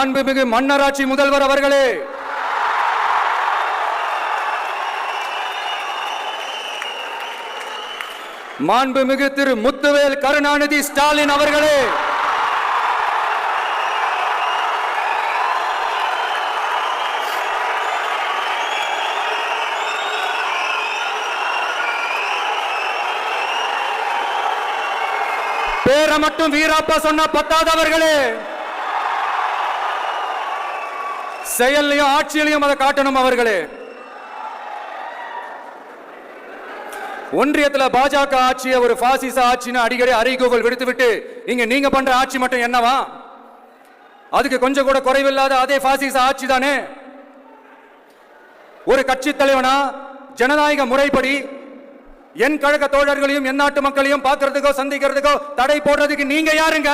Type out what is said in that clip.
மாண்புமிகு மன்னராட்சி முதல்வர் அவர்களே, மாண்புமிகு திரு முத்துவேல் கருணாநிதி ஸ்டாலின் அவர்களே, பேரை மட்டும் வீராப்பா சொன்ன பத்தாதவர்களே, செயலையும் ஆட்சியிலையும் அதை காட்டணும் அவர்களே. ஒன்றியத்தில் பாஜக ஆட்சியை ஒரு பாசிச ஆட்சின்னு அடிக்கடி அறைகூவல் விடுத்துவிட்டு இங்க நீங்க பண்ற ஆட்சி மட்டும் என்னவா? அதுக்கு கொஞ்சம் கூட குறைவில்லாத அதே பாசிச ஆட்சி தானே. ஒரு கட்சி தலைவனா ஜனநாயக முறைப்படி என் கழக தோழர்களையும் என் நாட்டு மக்களையும் பார்க்கறதுக்கோ சந்திக்கிறதுக்கோ தடை போடுறதுக்கு நீங்க யாருங்க?